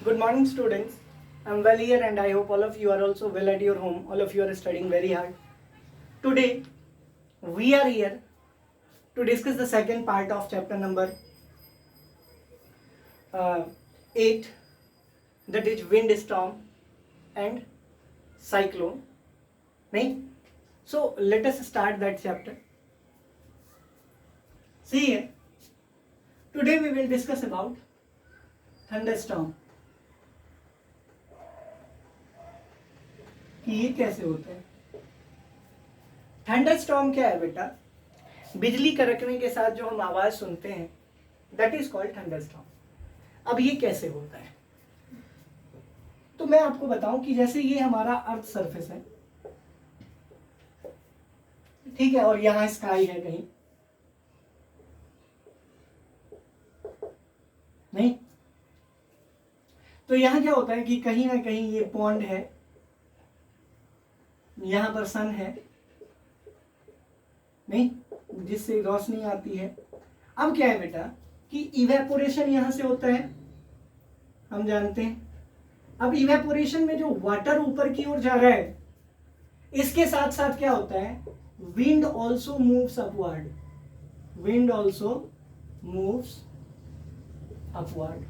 Good morning, students. I'm well here, and I hope all of you are also well at your home. All of you are studying very hard. Today, we are here to discuss the second part of chapter number 8, that is wind storm and cyclone. Right? So, let us start that chapter. See here. Today, we will discuss about thunderstorm. कि ये कैसे होता है। Thunderstorm क्या है बेटा? बिजली कड़कने के साथ जो हम आवाज सुनते हैं, दैट इज कॉल्ड थंडरस्टॉर्म। अब ये कैसे होता है, तो मैं आपको बताऊं कि जैसे ये हमारा अर्थ सरफेस है, ठीक है, और यहां स्काई है कहीं, नहीं, तो यहां क्या होता है कि कहीं ना कहीं ये पॉन्ड है, यहां पर सन है, नहीं, जिससे रोशनी आती है। अब क्या है बेटा कि इवेपोरेशन यहां से होता है, हम जानते हैं। अब इवेपोरेशन में जो वाटर ऊपर की ओर जा रहा है, इसके साथ साथ क्या होता है, wind also moves upward, wind also moves upward.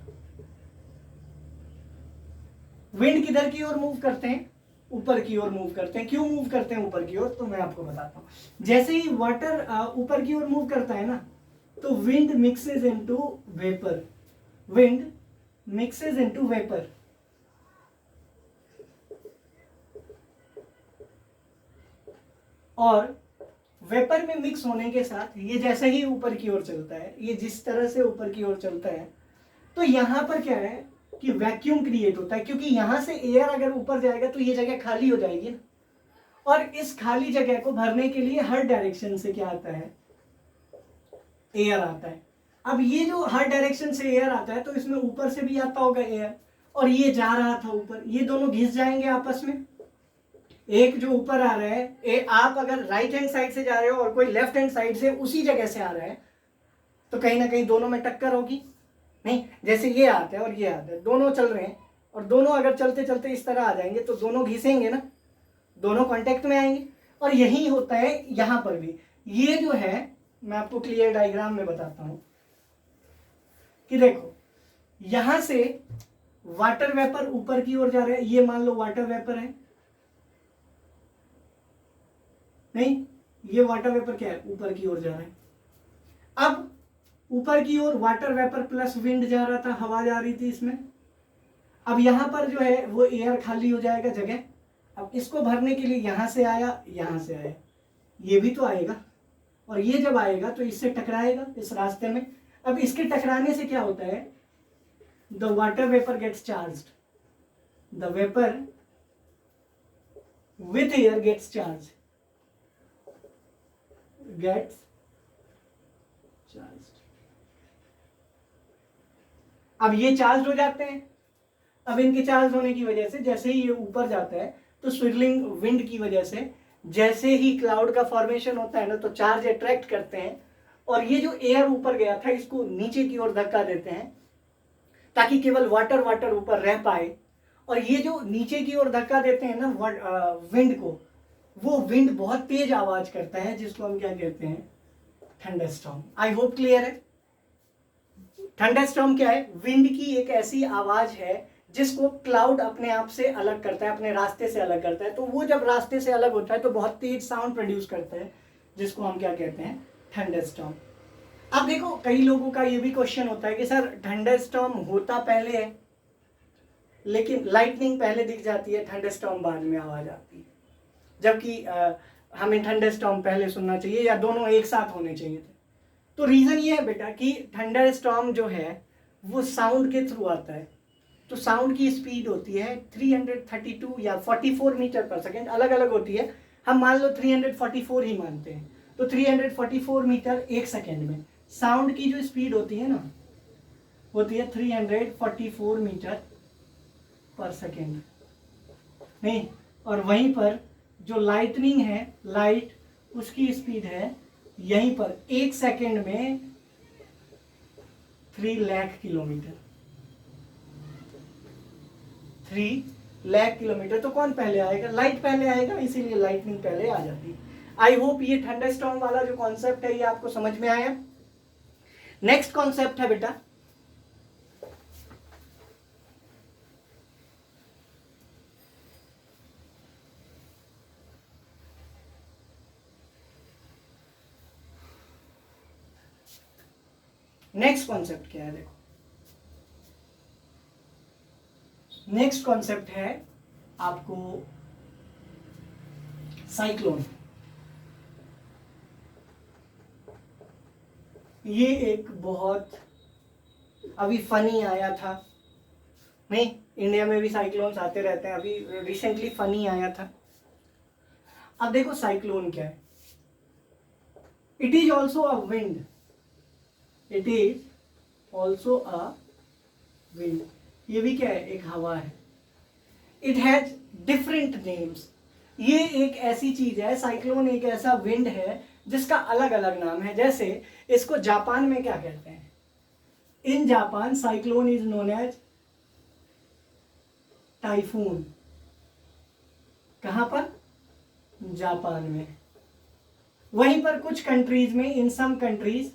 Wind किधर की ओर मूव करते हैं? ऊपर की ओर मूव करते हैं। क्यों मूव करते हैं ऊपर की ओर, तो मैं आपको बताता हूं। जैसे ही वाटर ऊपर की ओर मूव करता है ना, तो wind mixes into vapour, wind mixes into vapour. और वेपर में मिक्स होने के साथ ये जैसे ही ऊपर की ओर चलता है, ये जिस तरह से ऊपर की ओर चलता है, तो यहां पर क्या है कि वैक्यूम क्रिएट होता है, क्योंकि यहां से एयर अगर ऊपर जाएगा तो ये जगह खाली हो जाएगी ना, और इस खाली जगह को भरने के लिए हर डायरेक्शन से क्या आता है, एयर आता है। अब ये जो हर डायरेक्शन से एयर आता है, तो इसमें ऊपर से भी आता होगा एयर, और ये जा रहा था ऊपर, ये दोनों घिस जाएंगे आपस में। एक जो ऊपर आ रहा है, आप अगर राइट हैंड साइड से जा रहे हो और कोई लेफ्ट हैंड साइड से उसी जगह से आ रहा है, तो कहीं ना कहीं दोनों में टक्कर होगी, नहीं। जैसे ये आता है और ये आता है, दोनों चल रहे हैं, और दोनों अगर चलते चलते इस तरह आ जाएंगे तो दोनों घिसेंगे ना, दोनों कांटेक्ट में आएंगे। और यही होता है यहां पर भी। ये जो है, मैं आपको क्लियर डायग्राम में बताता हूं कि देखो, यहां से वाटर वेपर ऊपर की ओर जा रहा है, ये मान लो वाटर वेपर है, नहीं, ये वाटर वेपर क्या है, ऊपर की ओर जा रहा है। अब ऊपर की ओर वाटर वेपर प्लस विंड जा रहा था, हवा जा रही थी इसमें। अब यहां पर जो है वो एयर खाली हो जाएगा जगह। अब इसको भरने के लिए यहां से आया, यहां से आया, ये भी तो आएगा, और ये जब आएगा तो इससे टकराएगा इस रास्ते में। अब इसके टकराने से क्या होता है, the water vapour gets charged, the vapour with air gets charge, gets charge. अब ये चार्ज हो जाते हैं। अब इनके चार्ज होने की वजह से जैसे ही ये ऊपर जाता है, तो स्विरलिंग विंड की वजह से जैसे ही क्लाउड का फॉर्मेशन होता है ना, तो चार्ज अट्रैक्ट करते हैं, और ये जो एयर ऊपर गया था इसको नीचे की ओर धक्का देते हैं, ताकि केवल वाटर वाटर ऊपर रह पाए। और ये जो नीचे की ओर धक्का देते हैं ना विंड को, वो विंड बहुत तेज आवाज करता है, जिसको हम क्या कहते हैं, थंडरस्टॉर्म। आई होप क्लियर है। थंडरस्टॉर्म क्या है, विंड की एक ऐसी आवाज है जिसको क्लाउड अपने आप से अलग करता है, अपने रास्ते से अलग करता है। तो वो जब रास्ते से अलग होता है तो बहुत तेज साउंड प्रोड्यूस करता है, जिसको हम क्या कहते हैं, थंडरस्टॉर्म। अब देखो, कई लोगों का ये भी क्वेश्चन होता है कि सर थंडरस्टॉर्म होता पहले है, लेकिन लाइटनिंग पहले दिख जाती है, थंडरस्टॉर्म बाद में आवाज आती है, जबकि हमें थंडरस्टॉर्म पहले सुनना चाहिए, या दोनों एक साथ होने चाहिए थे। तो रीजन ये है बेटा कि थंडरस्टॉर्म जो है वो साउंड के थ्रू आता है। तो साउंड की स्पीड होती है 332 या 44 मीटर पर सेकेंड, अलग अलग होती है। हम मान लो 344 ही मानते हैं, तो 344 मीटर एक सेकेंड में साउंड की जो स्पीड होती है ना, होती है 344 मीटर पर सेकेंड, नहीं। और वहीं पर जो लाइटनिंग है, लाइट, उसकी स्पीड है यहीं पर एक सेकेंड में 3 लाख किलोमीटर। 3 लाख किलोमीटर। तो कौन पहले आएगा? लाइट पहले आएगा, इसीलिए लाइटनिंग पहले आ जाती है। आई होप ये थंडरस्टॉर्म वाला जो कॉन्सेप्ट है ये आपको समझ में आया। नेक्स्ट कॉन्सेप्ट है बेटा नेक्स्ट कॉन्सेप्ट क्या है? देखो, नेक्स्ट कॉन्सेप्ट है आपको साइक्लोन। ये एक बहुत अभी फनी आया था, नहीं इंडिया में भी साइक्लोन्स आते रहते हैं, अभी रिसेंटली फनी आया था। अब देखो साइक्लोन क्या है? It is also a wind, it is also a wind. ये भी क्या है? एक हवा है। It has different names. ये एक ऐसी चीज है, साइक्लोन एक ऐसा विंड है जिसका अलग अलग नाम है। जैसे इसको जापान में क्या कहते हैं? In Japan cyclone is known as typhoon. कहां पर? जापान में। वहीं पर कुछ कंट्रीज में, in some countries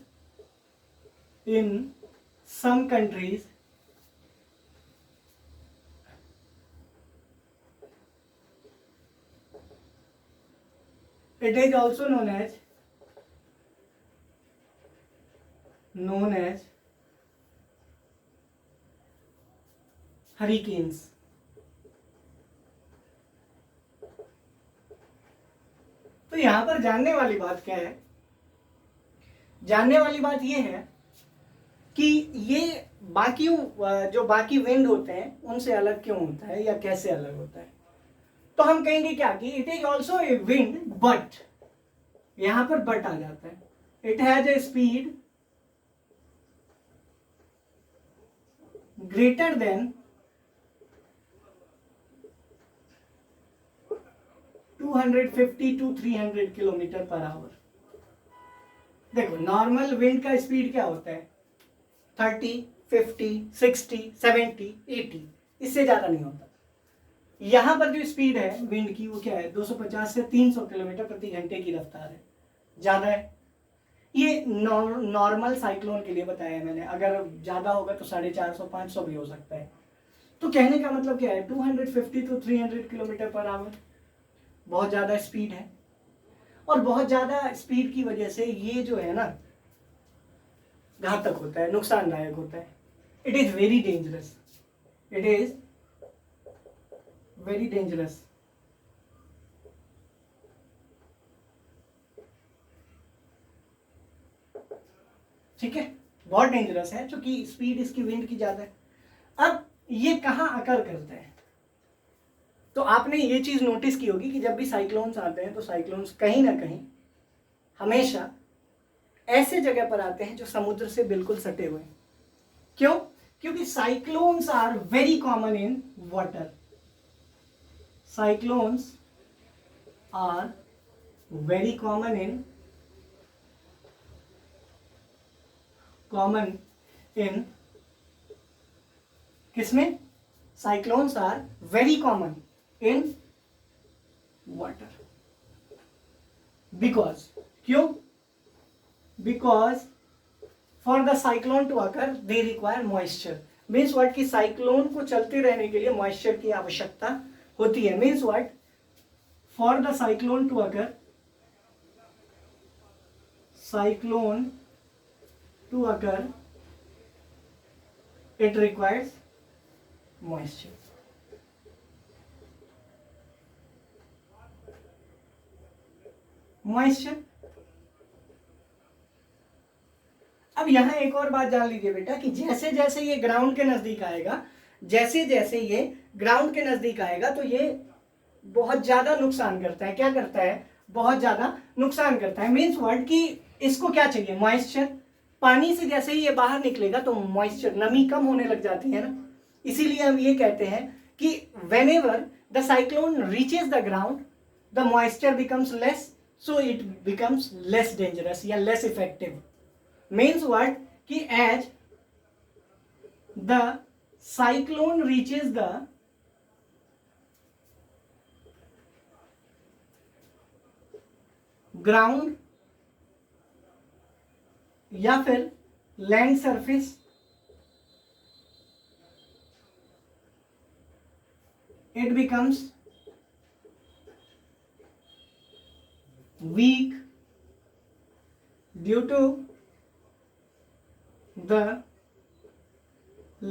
it is also known as hurricanes। तो यहां पर जानने वाली बात क्या है? जानने वाली बात यह है कि ये बाकी जो बाकी विंड होते हैं उनसे अलग क्यों होता है या कैसे अलग होता है। तो हम कहेंगे क्या कि it is also a wind, but यहां पर बट आ जाता है। It has a speed greater than 250 to 300 kilometre per hour. देखो नॉर्मल विंड का स्पीड क्या होता है? 30, 50, 60, 70, 80, इससे ज्यादा नहीं होता। यहां पर जो स्पीड है विंड की वो क्या है? 250 से 300 किलोमीटर प्रति घंटे की रफ्तार है, ज्यादा है। ये नॉर्मल साइक्लोन के लिए बताया है मैंने। अगर ज्यादा होगा तो 450, 500 भी हो सकता है। तो कहने का मतलब क्या है? 250 to 300 किलोमीटर पर आवर, बहुत ज्यादा स्पीड है। और बहुत ज्यादा स्पीड की वजह से ये जो है ना घातक होता है, नुकसानदायक होता है। It is very dangerous, it is very dangerous. ठीक है, बहुत डेंजरस है क्योंकि स्पीड इसकी विंड की ज्यादा है। अब ये कहां अकर करता है? तो आपने ये चीज नोटिस की होगी कि जब भी साइक्लोन्स आते हैं तो साइक्लोन्स कहीं ना कहीं हमेशा ऐसे जगह पर आते हैं जो समुद्र से बिल्कुल सटे हुए हैं। क्यों? क्योंकि cyclones are very common in water. Cyclones are very common किसमें? Cyclones are very common in water। because क्यों? because for the cyclone to occur they require moisture। means what कि साइक्लोन को चलते रहने के लिए मॉइस्चर की आवश्यकता होती है। Means what? For the cyclone to occur, it requires moisture. अब यहां एक और बात जान लीजिए बेटा कि जैसे जैसे ये ग्राउंड के नजदीक आएगा, जैसे जैसे ये ग्राउंड के नजदीक आएगा तो ये बहुत ज्यादा नुकसान करता है। क्या करता है? बहुत ज्यादा नुकसान करता है। मीन्स वर्ड कि इसको क्या चाहिए? मॉइस्चर। पानी से जैसे ही ये बाहर निकलेगा तो मॉइस्चर, नमी कम होने लग जाती है ना। इसीलिए हम ये कहते हैं कि whenever the cyclone reaches the ground the moisture becomes less, so it becomes less dangerous या लेस इफेक्टिव। मीन्स व्हाट कि as the cyclone reaches the ground या फिर land surface, it becomes weak due to the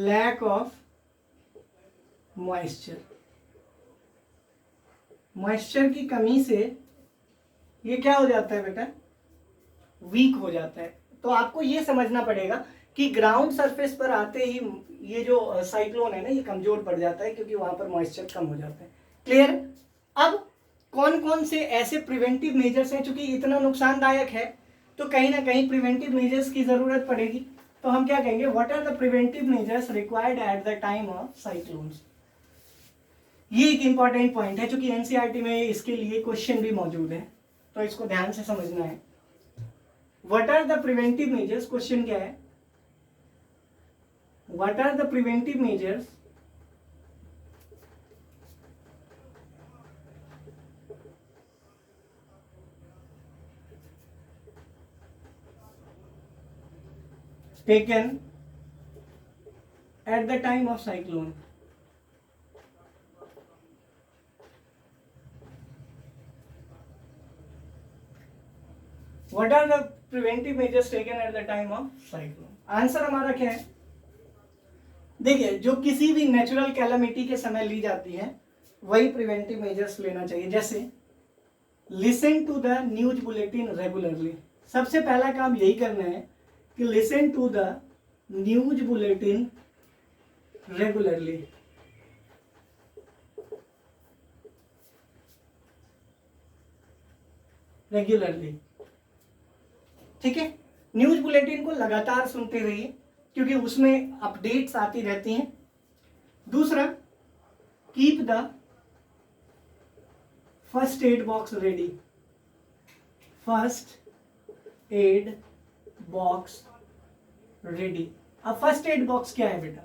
lack of moisture. Moisture की कमी से ये क्या हो जाता है बेटा, वीक हो जाता है। तो आपको ये समझना पड़ेगा कि ग्राउंड सरफेस पर आते ही ये जो साइक्लोन है ना ये कमजोर पड़ जाता है, क्योंकि वहां पर मॉइस्चर कम हो जाता है। क्लियर? अब कौन कौन से ऐसे प्रिवेंटिव मेजर्स हैं, चूंकि इतना नुकसानदायक है तो कहीं ना कहीं प्रिवेंटिव मेजर्स की जरूरत पड़ेगी। तो हम क्या कहेंगे, what are the preventive measures required at the time of cyclones. ये एक इंपॉर्टेंट पॉइंट है, क्योंकि एनसीईआरटी में इसके लिए क्वेश्चन भी मौजूद है, तो इसको ध्यान से समझना है। What are the preventive measures, question क्या है, what are the preventive measures taken at the time of cyclone? What are the preventive measures taken at the time of cyclone? Answer हमारा क्या है, देखिए जो किसी भी नेचुरल कैलामिटी के समय ली जाती है वही प्रिवेंटिव मेजर्स लेना चाहिए। जैसे listen to the news bulletin regularly, सबसे पहला काम यही करना है कि listen to the news bulletin regularly. ठीक है, न्यूज बुलेटिन को लगातार सुनते रहिए, क्योंकि उसमें अपडेट्स आती रहती हैं। दूसरा, keep the first aid box ready. First aid box ready. अब फर्स्ट एड बॉक्स क्या है बेटा,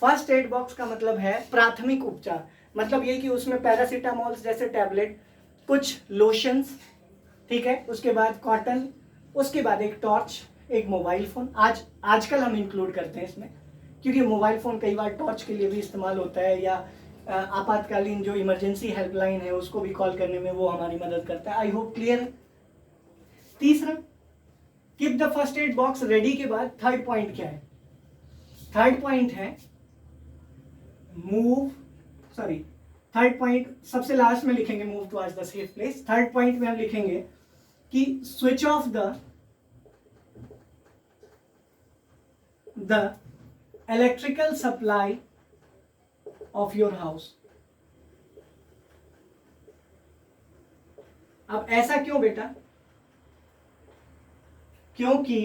फर्स्ट एड बॉक्स का मतलब है प्राथमिक उपचार। मतलब ये कि उसमें पैरासीटामोल जैसे टैबलेट, कुछ लोशंस, ठीक है, उसके बाद कॉटन, उसके बाद एक टॉर्च, एक मोबाइल फोन। आजकल हम इंक्लूड करते हैं इसमें, क्योंकि मोबाइल फोन कई बार टॉर्च के लिए भी इस्तेमाल होता है, या आपातकालीन जो इमरजेंसी हेल्पलाइन है उसको भी कॉल करने में वो हमारी मदद करता है। आई होप क्लियर है। तीसरा, keep the first aid box ready के बाद थर्ड पॉइंट क्या है, थर्ड पॉइंट है थर्ड पॉइंट सबसे लास्ट में लिखेंगे, move towards the safe place. Third point में हम लिखेंगे कि switch off the electrical supply of your house। अब ऐसा क्यों बेटा, क्योंकि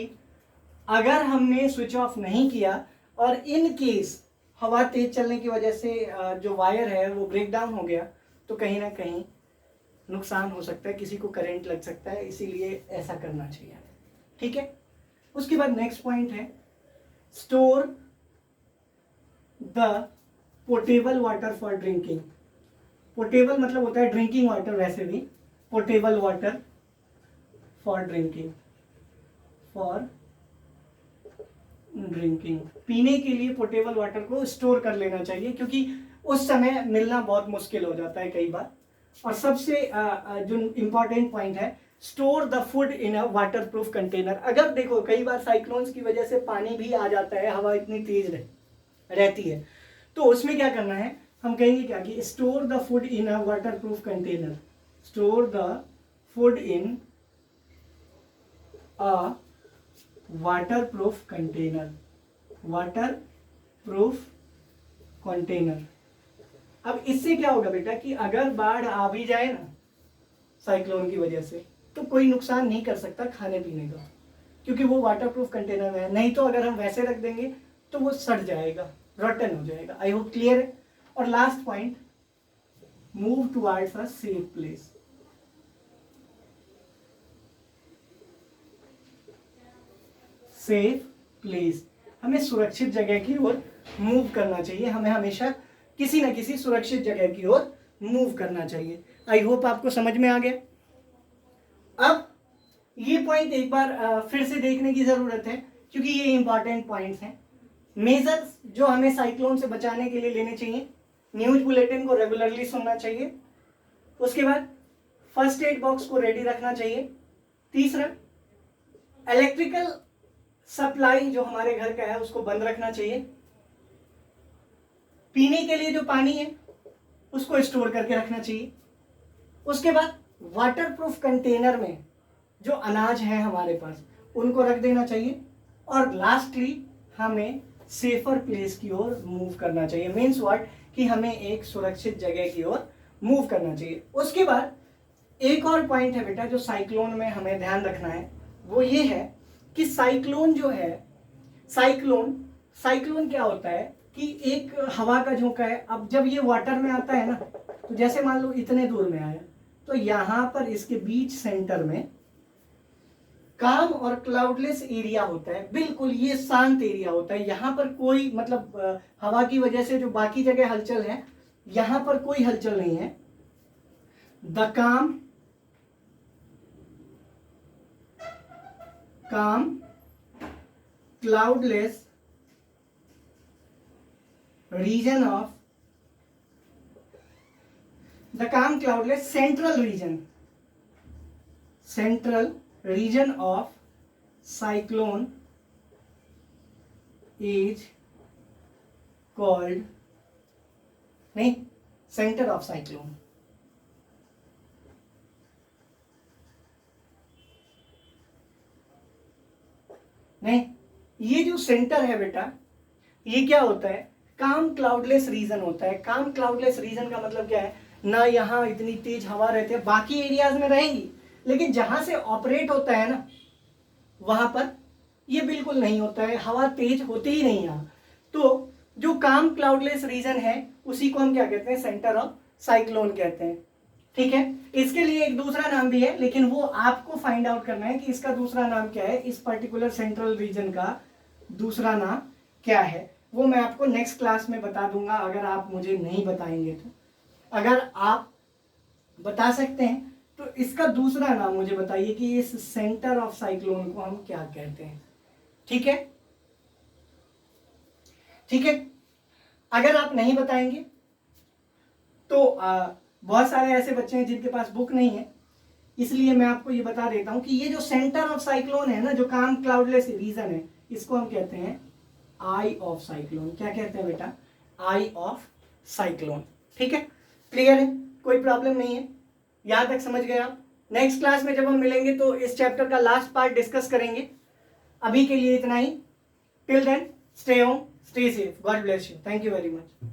अगर हमने स्विच ऑफ नहीं किया और इन केस हवा तेज चलने की वजह से जो वायर है वो ब्रेक डाउन हो गया, तो कहीं ना कहीं नुकसान हो सकता है, किसी को करंट लग सकता है, इसीलिए ऐसा करना चाहिए। ठीक है, उसके बाद नेक्स्ट पॉइंट है store the portable water for drinking. Portable मतलब होता है ड्रिंकिंग वाटर, वैसे भी पोर्टेबल वाटर फॉर ड्रिंकिंग, पीने के लिए पोर्टेबल वाटर को स्टोर कर लेना चाहिए, क्योंकि उस समय मिलना बहुत मुश्किल हो जाता है कई बार। और सबसे जो इम्पॉर्टेंट पॉइंट है, store the food in a water proof container. अगर देखो कई बार साइक्लोन्स की वजह से पानी भी आ जाता है, हवा इतनी तेज रहती है, तो उसमें क्या करना है, हम कहेंगे क्या कि store the food in a water proof container. Store the food in a water proof container, water proof container. अब इससे क्या होगा बेटा कि अगर बाढ़ आ भी जाए ना साइक्लोन की वजह से, तो कोई नुकसान नहीं कर सकता खाने पीने का, क्योंकि वो वाटरप्रूफ कंटेनर में है। नहीं तो अगर हम वैसे रख देंगे तो वो सड़ जाएगा, रॉटन हो जाएगा। आई होप क्लियर है। और last point, move towards a safe place. Safe place, हमें सुरक्षित जगह की ओर मूव करना चाहिए, हमें हमेशा किसी न किसी सुरक्षित जगह की ओर मूव करना चाहिए। आई होप आपको समझ में आ गया। अब ये पॉइंट एक बार फिर से देखने की जरूरत है, क्योंकि ये इंपॉर्टेंट पॉइंट्स हैं। मेजर्स जो हमें साइक्लोन से बचाने के लिए लेने चाहिए, न्यूज बुलेटिन को रेगुलरली सुनना चाहिए। उसके बाद फर्स्ट एड बॉक्स को रेडी रखना चाहिए। तीसरा, इलेक्ट्रिकल सप्लाई जो हमारे घर का है उसको बंद रखना चाहिए। पीने के लिए जो पानी है उसको स्टोर करके रखना चाहिए। उसके बाद वाटरप्रूफ कंटेनर में जो अनाज है हमारे पास उनको रख देना चाहिए। और लास्टली हमें सेफर प्लेस की ओर मूव करना चाहिए। मीन्स व्हाट, कि हमें एक सुरक्षित जगह की ओर मूव करना चाहिए। उसके बाद एक और पॉइंट है बेटा जो साइक्लोन में हमें ध्यान रखना है, वो ये है कि साइक्लोन जो है, साइक्लोन क्या होता है कि एक हवा का झोंका है। अब जब ये वाटर में आता है ना, तो जैसे मान लो इतने दूर में आया, तो यहां पर इसके बीच सेंटर में काम और क्लाउडलेस एरिया होता है। बिल्कुल ये शांत एरिया होता है। यहां पर कोई मतलब हवा की वजह से जो बाकी जगह हलचल है, यहां पर कोई हलचल नहीं है। द काम cloudless region of the calm cloudless central region of cyclone is called, नहीं, center of cyclone। नहीं, ये जो सेंटर है बेटा, ये क्या होता है, काम क्लाउडलेस रीजन होता है। काम क्लाउडलेस रीजन का मतलब क्या है, ना यहाँ इतनी तेज हवा रहती है, बाकी एरियाज में रहेंगी, लेकिन जहां से ऑपरेट होता है ना, वहां पर ये बिल्कुल नहीं होता है, हवा तेज होती ही नहीं यहाँ। तो जो काम क्लाउडलेस रीजन है उसी को हम क्या कहते हैं, सेंटर ऑफ साइक्लोन कहते हैं। ठीक है, इसके लिए एक दूसरा नाम भी है, लेकिन वो आपको फाइंड आउट करना है कि इसका दूसरा नाम क्या है, इस पर्टिकुलर सेंट्रल रीजन का दूसरा नाम क्या है। वो मैं आपको नेक्स्ट क्लास में बता दूंगा, अगर आप मुझे नहीं बताएंगे तो। अगर आप बता सकते हैं तो इसका दूसरा नाम मुझे बताइए कि इस सेंटर ऑफ साइक्लोन को हम क्या कहते हैं। ठीक है, ठीक है। अगर आप नहीं बताएंगे तो बहुत सारे ऐसे बच्चे हैं जिनके पास बुक नहीं है, इसलिए मैं आपको ये बता देता हूं कि ये जो सेंटर ऑफ साइक्लोन है ना, जो काम क्लाउडलेस रीजन है, इसको हम कहते हैं आई ऑफ साइक्लोन। क्या कहते हैं बेटा, आई ऑफ साइक्लोन। ठीक है, क्लियर है, कोई प्रॉब्लम नहीं है, यहां तक समझ गए आप। नेक्स्ट क्लास में जब हम मिलेंगे तो इस चैप्टर का लास्ट पार्ट डिस्कस करेंगे। अभी के लिए इतना ही। Till then stay home, stay safe, God bless you, thank you very much.